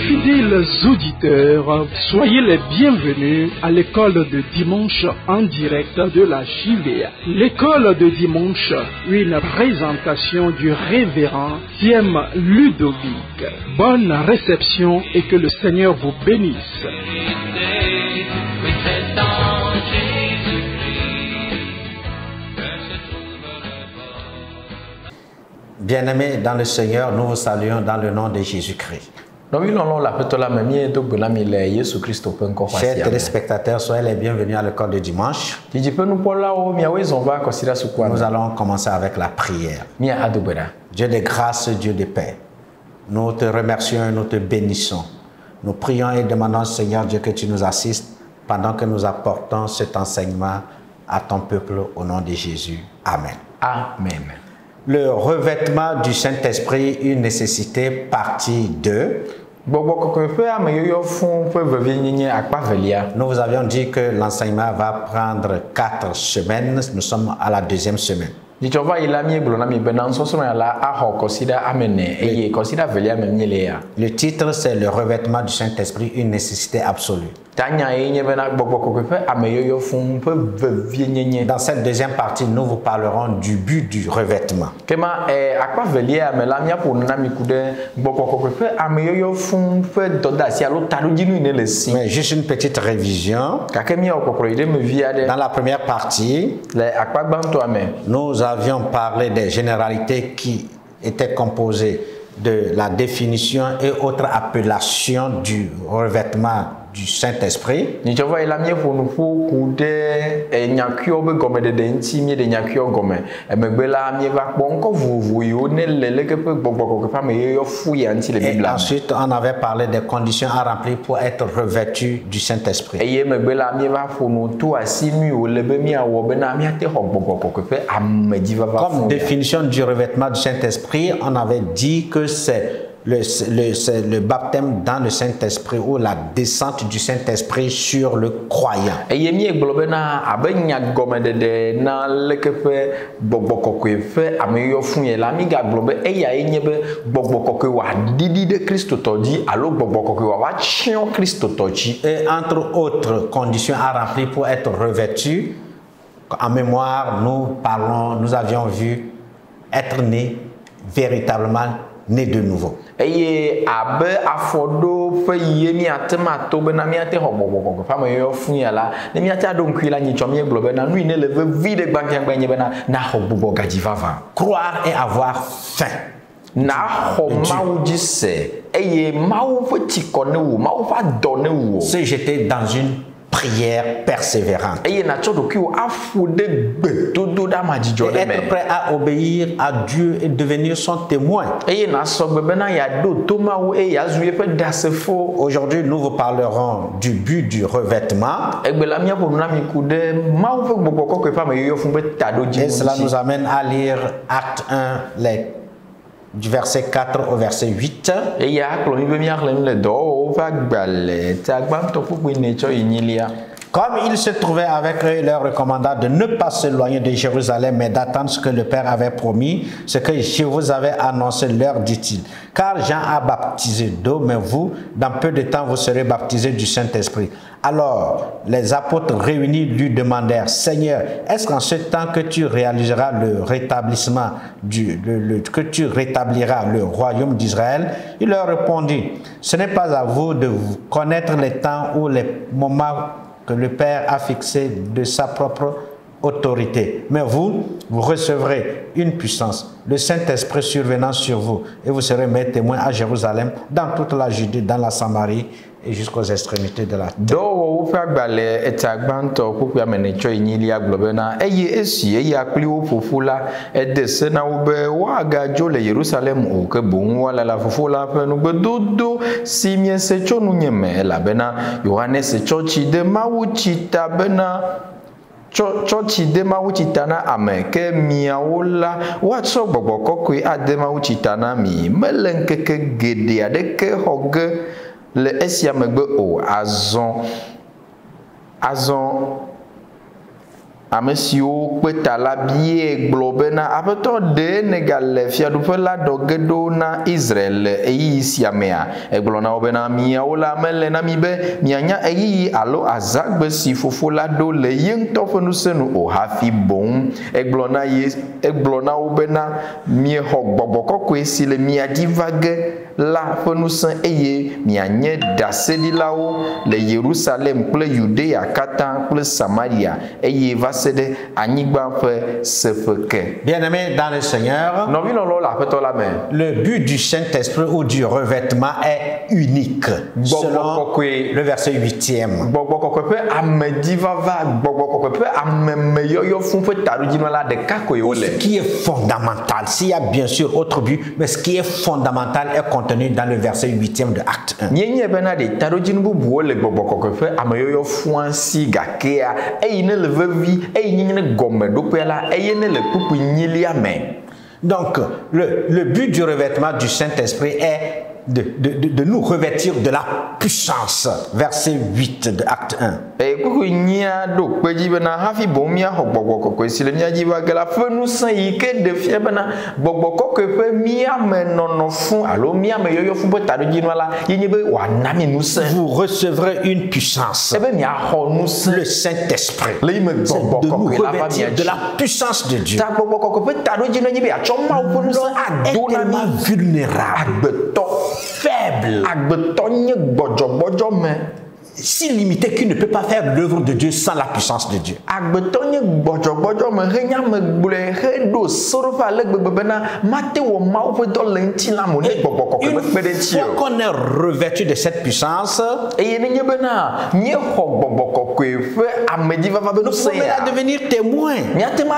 Fidèles auditeurs, soyez les bienvenus à l'école de dimanche en direct de la JVA. L'école de dimanche, une présentation du révérend Thiem Ludovic. Bonne réception et que le Seigneur vous bénisse. Bien-aimés dans le Seigneur, nous vous saluons dans le nom de Jésus-Christ. Chers téléspectateurs, soyez les bienvenus à l'école de dimanche. Nous allons commencer avec la prière. Dieu de grâce, Dieu de paix, nous te remercions et nous te bénissons. Nous prions et demandons, Seigneur Dieu, que tu nous assistes pendant que nous apportons cet enseignement à ton peuple au nom de Jésus. Amen. Amen. Le revêtement du Saint-Esprit, une nécessité, partie 2. Nous vous avions dit que l'enseignement va prendre 4 semaines. Nous sommes à la 2e semaine. Le titre, c'est le revêtement du Saint-Esprit, une nécessité absolue. Dans cette deuxième partie, nous vous parlerons du but du revêtement. Mais juste une petite révision. Dans la première partie, nous avions parlé des généralités qui étaient composées de la définition et autres appellations du revêtement du Saint-Esprit. Et ensuite, on avait parlé des conditions à remplir pour être revêtu du Saint-Esprit. Comme définition du revêtement du Saint-Esprit, on avait dit que c'est le baptême dans le Saint-Esprit ou la descente du Saint-Esprit sur le croyant. Et entre autres conditions à remplir pour être revêtu, en mémoire, nous avions vu être né véritablement né de nouveau. Croire et avoir faim. Se jeter dans une prière persévérante. Et être prêt à obéir à Dieu et devenir son témoin. Aujourd'hui, nous vous parlerons du but du revêtement. Et cela nous amène à lire Acte 1, du verset 4 au verset 8. Comme il se trouvait avec eux, il leur recommanda de ne pas s'éloigner de Jérusalem, mais d'attendre ce que le Père avait promis, ce que je vous avais annoncé, leur dit-il. Car Jean a baptisé d'eau, mais vous, dans peu de temps, vous serez baptisés du Saint-Esprit. Alors, les apôtres réunis lui demandèrent, Seigneur, est-ce qu'en ce temps que tu réaliseras le rétablissement, que tu rétabliras le royaume d'Israël? Il leur répondit, ce n'est pas à vous de connaître les temps ou les moments que le Père a fixé de sa propre autorité. Mais vous recevrez une puissance, le Saint-Esprit survenant sur vous, et vous serez mes témoins à Jérusalem, dans toute la Judée, dans la Samarie et jusqu'aux extrémités de la terre. Church de mawuchitana ameke miaola watso gbogbo kokwe ade mawuchitana mi melenkeke gede adeke hoge le esiamegbe o azon ame siwo kpe ta la bie gblɔ bena aƒetɔ ɖe negale fiaɖuƒe la dɔge ɖo na Israel le eyiyi sia mea. Egblɔ na wo bena miawo la mele na mi be mianya eyiyi alo azagbe si fofo la ɖo le ye ŋutɔ ƒe ŋusẽ nu o hafi boŋ. Egblɔ na wo bena miexɔ gbɔgbɔ kɔkɔe si le mia dzi va ge la ƒe ŋusẽ eye mianye ɖaseɖilawo le Yerusalem kple Yudea katã kple Samaria eye va se ɖe anyigba ƒe seƒe ke. Bien-aimés dans le Seigneur, Nɔvi lɔlɔ le aƒetɔ la me. le but du Saint-Esprit ou du revêtement est unique. Selon le verset 8e. Gbɔgbɔ kɔkɔe ƒe amedzivava, gbɔgbɔ kɔkɔe ƒe amemeyɔyɔ fún ƒe taɖodzinɔla ɖeka koe wole. Ce qui est fondamental, s'il y a bien sûr autre but, mais ce qui est fondamental est contenu dans le verset 8e de Acte 1. Nye bena ɖe taɖodzinu bubuwo le gbɔgbɔ kɔkɔe ƒe ameyɔyɔ fún si gakea eyi ne le vevi eyi nye ne gɔmeɖoƒea la eye ne le kpukpu nyilia me. Donc, le but du revêtement du Saint-Esprit est de nous revêtir de la puissance. Verset 8 de Acte 1. Kpukpu nyia ɖo kpe dzi bena hafi boŋ míaxɔ gbɔgbɔ kɔkɔe si le mía dzi va ge la ƒe ŋusẽ yi ke ɖe fia bena gbɔgbɔ kɔkɔe ƒe míamenɔnɔ fún alo míameyɔyɔ fún ƒe taɖodzinua la ye nye be wòana mi ŋusẽ. Vous recevrez une puissance. Ebe miaxɔ ŋusẽ. Le Saint-Esprit. Le yi me gbɔgbɔ de nous kɔkɔe la va mia revêtir de dzi. la puissance de Dieu. Ta gbɔgbɔ kɔkɔe ƒe taɖodzinua nye be atsɔ Mawu ƒe ŋusẽ ado na mi. Vulnérable. Agbetɔ. Faible. Agbetɔ nye gbɔdzɔgbɔdzɔ me. Si limité qu'il ne peut pas faire l'œuvre de Dieu sans la puissance de Dieu. Agbetɔ nye gbɔdzɔgbɔdzɔ me he nya me gblɔe he ɖo soroƒe ale gbegbe bena mate wɔ Mawu ƒe dɔ le ŋuti la mo ne gbɔgbɔ kɔkɔe me kpe ɖe ŋuti o. Une fois qu'on est revêtu de cette puissance, eye ne nye bena míexɔ gbɔgbɔ kɔkɔe ƒe amedzivava be nous pouvons ŋusẽ ya. devenir témoins. Míate ma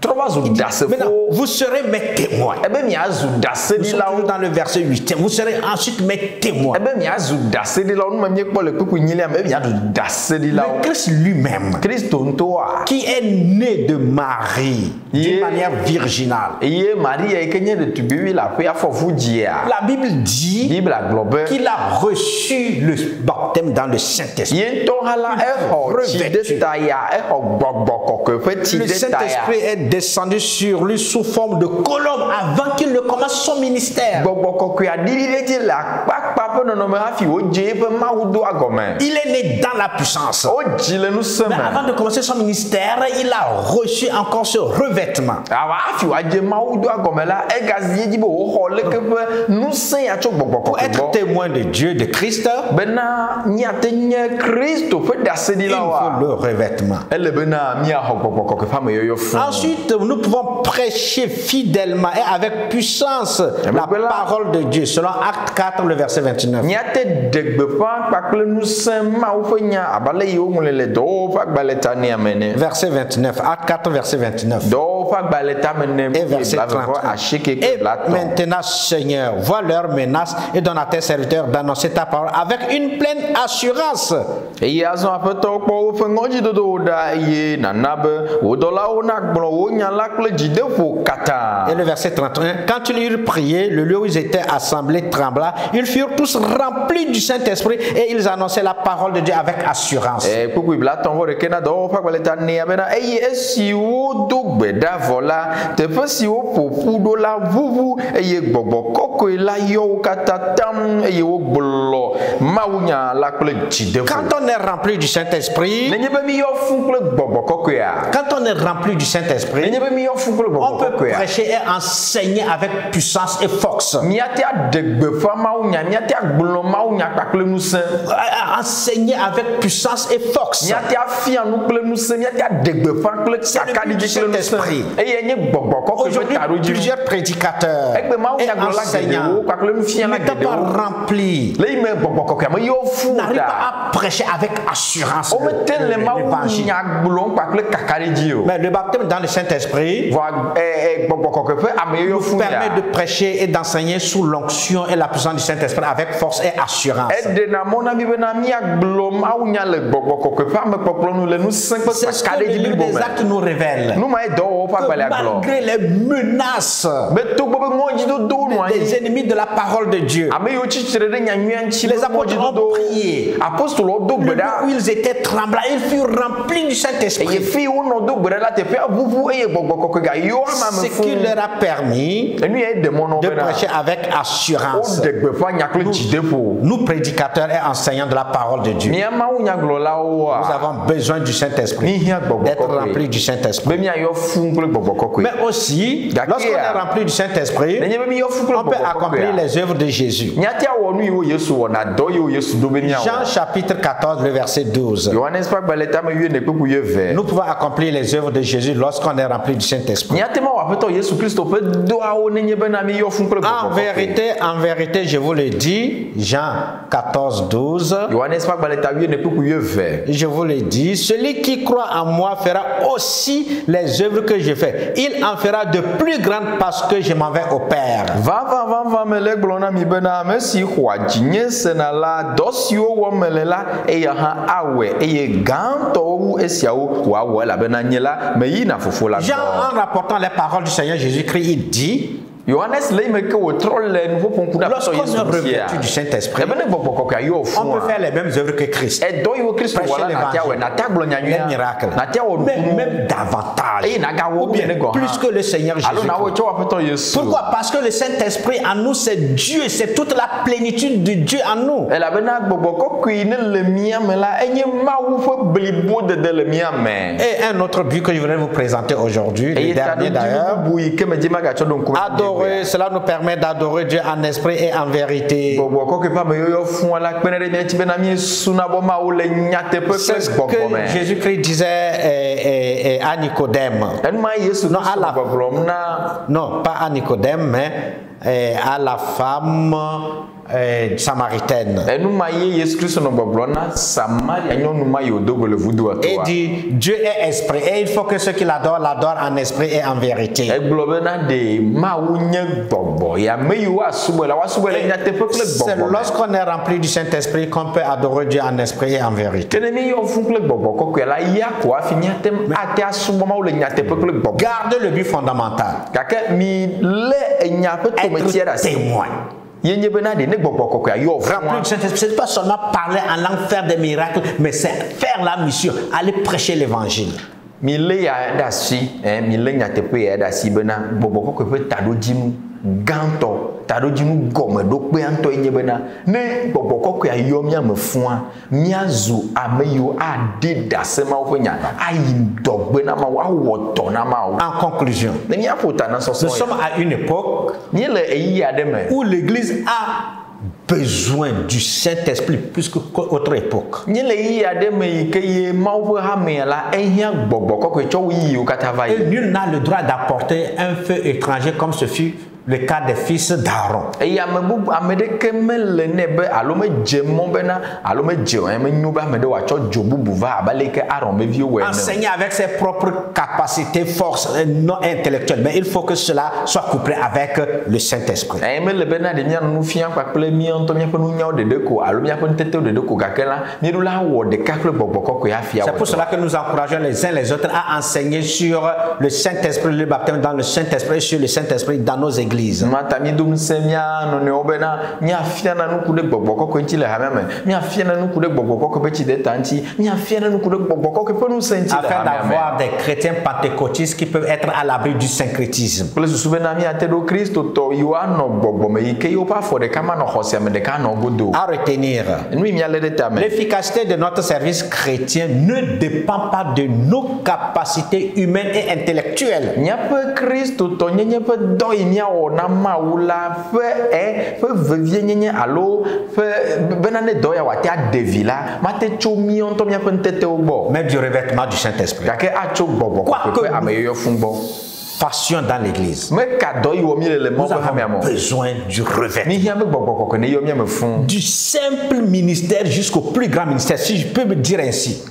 trɔ va zu Maintenant, ɖaseƒowo. vous serez mes témoins. Ebe miazu Nous sommes ɖaseɖilawo. toujours dans le verset 8. Vous serez ensuite mes témoins. Ebe miazu ɖaseɖilawo. Nu me míekpɔ le kpukpu nyilia me ebe miazu ɖaseɖilawo. Le Christ lui-même, Kristo ŋutɔa. qui est né de Marie d'une Yeah. manière virginale. Eye Maria yi ke nye ɖetugbivi le aƒea fɔfu dzia. La Bible dit Bibla gblɔ be. qu'il a reçu le baptême dans le Saint-Esprit. Ye ŋutɔ hã la exɔ tsi ɖe ta ya, exɔ gbɔgbɔ kɔkɔe ƒe tsi Le ɖe ta ya. Saint-Esprit est descendu sur lui sous forme de colombe avant qu'il ne commence son ministère. Gbɔgbɔ kɔkɔe aɖiɖi ɖe dzi le akpakpa ƒe nɔnɔme hafi wodze eƒe Mawu do agɔme. Il est né dans la puissance. Wodzi le ŋusẽ Mais me. avant de commencer son ministère, il a reçu encore ce revêtement. Awa hafi wodze Mawu do agɔme la egazi edzi be woxɔ leke ƒe ŋusẽ ya tso gbɔgbɔ Pour kɔkɔe être gbɔ. témoin de Dieu, de Christ, Bena míate nye Kristo ƒe il ɖaseɖilawoa. faut le revêtement. Ele bena míaxɔ gbɔgbɔ kɔkɔe ƒe ameyɔyɔ fún. Ensuite, nous pouvons prêcher fidèlement et avec puissance la voilà. parole de Dieu, selon Acte 4, le verset 29. Míate ɖe gbeƒã kpakple ŋusẽ Mawu ƒe nya abe ale yi woŋlɔe le dɔwɔwo ƒe agbalẽ ta nea me ne. Verset 29, Acte 4, verset 29. Dɔwɔwo ƒe agbalẽ ta me ne. Et verset 31. Et maintenant, Seigneur, vois leurs menaces et donne à tes serviteurs d'annoncer ta parole avec une pleine assurance. Eye azɔ aƒetɔwo kpɔ woƒe ŋɔdzidodowo ɖa eye nana be wo dɔlawo nagblɔ wo nya la kple dzideƒo katã. Et le verset 31, quand ils eurent prié, le lieu où ils étaient assemblés trembla, ils furent tous remplis du Saint-Esprit et ils annonçaient la parole de Dieu avec assurance. Kpukpui blatɔ vɔ ɖeke na dɔwɔwo ƒe agbalẽ ta nea bena eye esi wodo gbe ɖa vɔ la teƒe si woƒoƒu ɖo la vuvu eye gbɔgbɔ kɔkɔe la yɔ wo katã tam eye wogblɔ mawunya la kple dzideƒo. Quand on est rempli du Saint-Esprit, Nenye be mi yɔ fún kple gbɔgbɔ kɔkɔea. quand on est rempli du Saint-Esprit, Nenye be mi yɔ fún kple on gbɔgbɔ peut kɔkɔea. prêcher et enseigner avec puissance et force. Miate aɖe gbeƒã mawunya, miate agblɔ mawunya kpakple ŋusẽ. Enseigner avec puissance et force. Miate afia nu kple ŋusẽ, miate aɖe gbeƒã kple kakaɖidzi kple ŋusẽ. Eye nye gbɔgbɔ kɔkɔe ƒe Aujourd'hui, taɖodzi. plusieurs prédicateurs Egbe et mawunyagblɔla enseignants geɖewo kpakple nufiala n'étant pas geɖewo. remplis, Le yi me gbɔgbɔ kɔkɔe me yɔ fún n'arrivent ta. pas à prêcher avec assurance Womete le l'évangile. mawunya gblɔm kpakple kakaɖidzi o. Mais le baptême dans le Saint-Esprit Vɔ gbɔgbɔ kɔkɔe ƒe ameyɔyɔ fún permet ya. de prêcher et d'enseigner sous l'onction et la puissance du Saint-Esprit avec force et assurance. Eɖena mɔ na mi bena miagblɔ mawunya le gbɔgbɔ kɔkɔe ƒe amekpɔkplɔ nu le ŋusẽ kple C'est ce que le kakaɖidzi livre blibo des me. actes nous révèle. Nu ma ye dɔwɔwɔ ƒe Que agbalẽ agblɔ. malgré les menaces Be togbɔ be ŋɔdzidodowo nɔ des anyi. ennemis de la parole de Dieu, Ame yiwo tsi tsitre ɖe nyanyuia Les apôtres ont prié. Le lieu où ils étaient tremblants, ils furent remplis du Saint-Esprit. Ce qui leur a permis de prêcher avec assurance. Nous, prédicateurs et enseignants de la parole de Dieu, nous avons besoin du Saint-Esprit, d'être remplis du Saint-Esprit. Mais aussi, lorsqu'on est rempli du Saint-Esprit, on peut accomplir les œuvres de Jésus. Jean chapitre 14, le verset 12. Nous pouvons accomplir les œuvres de Jésus lorsqu'on est rempli du Saint-Esprit. En vérité, je vous le dis, Jean 14, 12. Je vous le dis, celui qui croit en moi fera aussi les œuvres que je fais. Il en fera de plus grandes parce que je m'en vais au Père. Jean, en rapportant les paroles du Seigneur Jésus-Christ, il dit, lorsqu'on est revêtu du Saint-Esprit, on peut faire les mêmes œuvres que Christ. Prêcher l'évangile, les miracles, même davantage, ou bien plus que le Seigneur Jésus. Pourquoi? Parce que le Saint-Esprit en nous, c'est Dieu, c'est toute la plénitude de Dieu en nous. Et un autre but que je voudrais vous présenter aujourd'hui, le dernier d'ailleurs, cela nous permet d'adorer Dieu en esprit et en vérité. C'est ce que Jésus-Christ disait à Nicodème. Non, pas à Nicodème, mais à la femme samaritaine. Et dit, Dieu est esprit et il faut que ceux qui l'adorent en esprit et en vérité. C'est lorsqu'on est rempli du Saint-Esprit qu'on peut adorer Dieu en esprit et en vérité. Gardez le but fondamental. Être témoin. Remplir du Saint-Esprit, ce n'est pas seulement parler en langue, faire des miracles, mais c'est faire la mission, aller prêcher l'évangile. En conclusion, nous sommes à une époque où l'Église a besoin du Saint-Esprit plus qu'autre époque. Et nul n'a le droit d'apporter un feu étranger comme ce fut le cas des fils d'Aaron. Enseigner avec ses propres capacités, forces non intellectuelles, mais il faut que cela soit couplé avec le Saint-Esprit. C'est pour cela que nous encourageons les uns les autres à enseigner sur le Saint-Esprit, le baptême dans le Saint-Esprit et sur le Saint-Esprit dans nos églises. Afin d'avoir des chrétiens pentecôtistes qui peuvent être à l'abri du syncrétisme. À retenir, l'efficacité de notre service chrétien ne dépend pas de nos capacités humaines et intellectuelles. Mais du revêtement du Saint-Esprit. Fassions dans l'église. Nous avons besoin du revêtement. Du simple ministère jusqu'au plus grand ministère, si je peux me dire ainsi.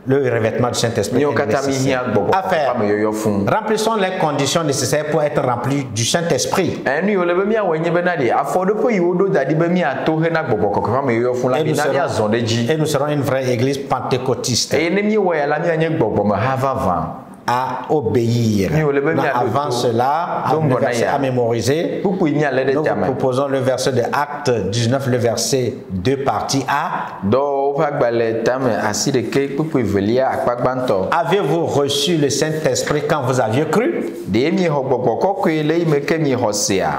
Le revêtement du Saint-Esprit est nécessaire à faire. Remplissons les conditions nécessaires pour être remplis du Saint-Esprit. Et nous serons une vraie église pentecôtiste. à obéir. Non, avant cela, un verset à mémoriser. Nous vous proposons le verset de Actes 19, le verset 2, partie A. Avez-vous reçu le Saint-Esprit quand vous aviez cru?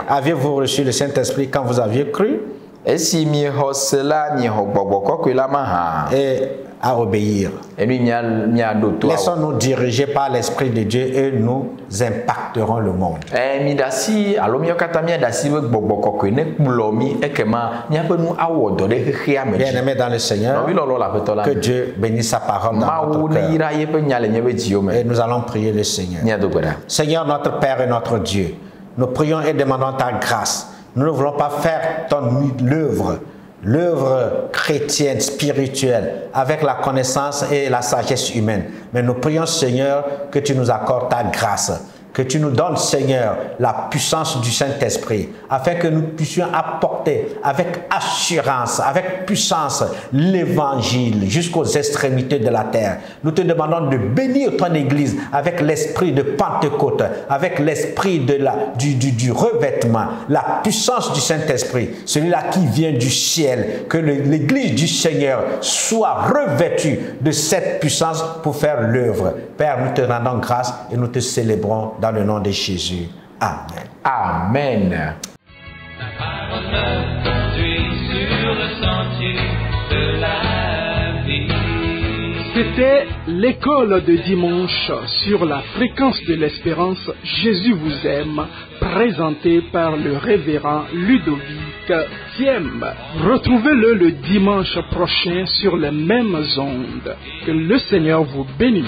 Avez-vous reçu le Saint-Esprit quand vous aviez cru? Et à obéir. Laissons-nous diriger par l'Esprit de Dieu et nous impacterons le monde. Bien-aimés dans le Seigneur, que Dieu bénisse sa parole dans notre cœur. Et nous allons prier le Seigneur. Seigneur, notre Père et notre Dieu, nous prions et demandons ta grâce. Nous ne voulons pas faire l'œuvre chrétienne, spirituelle, avec la connaissance et la sagesse humaine. Mais nous prions, Seigneur, que tu nous accordes ta grâce, que tu nous donnes, Seigneur, la puissance du Saint-Esprit, afin que nous puissions apporter avec assurance, avec puissance, l'évangile jusqu'aux extrémités de la terre. Nous te demandons de bénir ton Église avec l'esprit de Pentecôte, avec l'esprit du revêtement, la puissance du Saint-Esprit, celui-là qui vient du ciel, que l'Église du Seigneur soit revêtue de cette puissance pour faire l'œuvre. Père, nous te rendons grâce et nous te célébrons dans le nom de Jésus. Amen. Amen. La parole me conduit sur le sentier de la vie. C'était l'école de dimanche sur la fréquence de l'espérance Jésus vous aime, présentée par le révérend Ludovic Thiem. Retrouvez-le le dimanche prochain sur les mêmes ondes. Que le Seigneur vous bénisse.